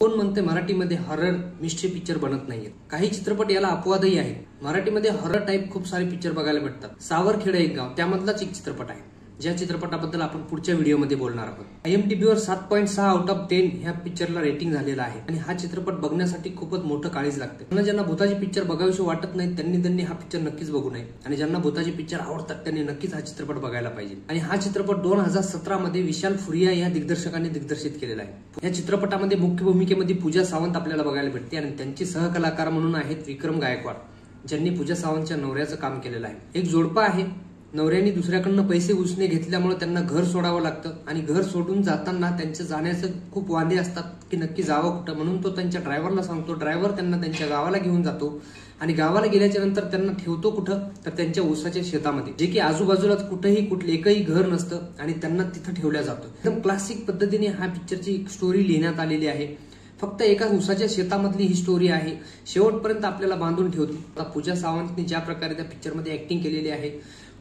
कोण म्हणते मराठीमध्ये हॉरर मिस्ट्री पिक्चर बनत नाहीये? काही चित्रपट याला अपवादही आहे। मराठीमध्ये हॉरर टाइप खूप सारे पिक्चर बघायला भेटतात। सावरखेडा एक गाव त्यामधलाच एक चित्रपट आहे, ज्या चित्रपटाबद्दल आपण पुढच्या व्हिडिओमध्ये बोलणार आहोत। IMDb वर 7.6 आउट ऑफ 10 ह्या पिक्चरला रेटिंग झालेला आहे आणि हा चित्रपट बघण्यासाठी खूपच मोठं काळीज लागते। ज्यांना भूताचे पिक्चर बघावेसे वाटत नाही त्यांनी हा पिक्चर नक्कीच बघू नये आणि ज्यांना भूताचे पिक्चर आवडतात त्यांनी नक्कीच हा चित्रपट बघायला पाहिजे। आणि हा चित्रपट 2017 मध्ये विशाल फुरिया या दिग्दर्शकाने दिग्दर्शित केलेला आहे। या चित्रपटामध्ये मुख्य भूमिकेमध्ये पूजा सावंत आपल्याला बघायला भेटते आणि त्यांचे सहकलाकार म्हणून आहेत विक्रम गायकवाड, ज्यांनी पूजा सावंतच्या नवऱ्याचं काम केलेलं आहे। एक जोडपा आहे, नवऱ्याने दुसऱ्याकडनं पैसे उसने घेतल्यामुळे त्यांना घर सोडावं लागतं आणि घर सोडून जाताना त्यांच्या जाण्याचं खूप वांदे असतात की नक्की जावं कुठं, म्हणून तो त्यांच्या ड्रायव्हरला सांगतो। ड्रायव्हर त्यांना त्यांच्या गावाला घेऊन जातो आणि गावाला गेल्याच्या नंतर त्यांना ठेवतो कुठं तर त्यांच्या ऊसाच्या शेतामध्ये, जे की आजूबाजूलाच कुठेही एकही घर नसतं आणि त्यांना तिथं ठेवल्या जातो। एकदम क्लासिक पद्धतीने हा पिक्चरची स्टोरी लिहिण्यात आलेली आहे। फक्त एका ऊसाच्या शेतामधली ही स्टोरी आहे, शेवटपर्यंत आपल्याला बांधून ठेवते। आता पूजा सावंतने ज्या प्रकारे त्या पिक्चरमध्ये ऍक्टिंग केलेली आहे,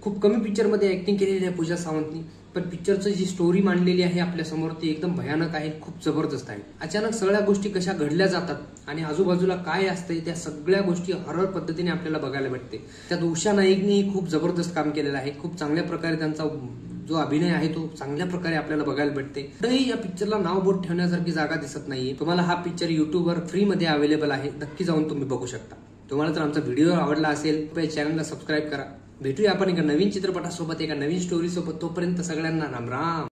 खूप कमी पिक्चरमध्ये ऍक्टिंग केलेली आहे पूजा सावंतनी, पण पिक्चरची जी स्टोरी मांडलेली आहे आपल्या समोर ती एकदम भयानक आहे, खूप जबरदस्त आहे। अचानक सगळ्या गोष्टी कशा घडल्या जातात आणि आजूबाजूला काय असते त्या सगळ्या गोष्टी हॉरर पद्धतीने आपल्याला बघायला भेटते। त्यात उषा नाईकनी खूप जबरदस्त काम केलेलं आहे, खूप चांगल्या प्रकारे त्यांचा जो अभिनय आहे तो चांगल्या प्रकारे आपल्याला बघायला भेटते। तरी या पिक्चरला नाव बोट ठेवण्यासारखी जागा दिसत नाहीये। तुम्हाला हा पिक्चर युट्यूबवर फ्री मध्ये अवेलेबल आहे, नक्की जाऊन तुम्ही बघू शकता। तुम्हाला जर आमचा व्हिडिओ आवडला असेल तर चॅनलला सबस्क्राईब करा। भेटूया आपण एका नवीन चित्रपटासोबत, एका नवीन स्टोरी सोबत। तोपर्यंत सगळ्यांना राम राम।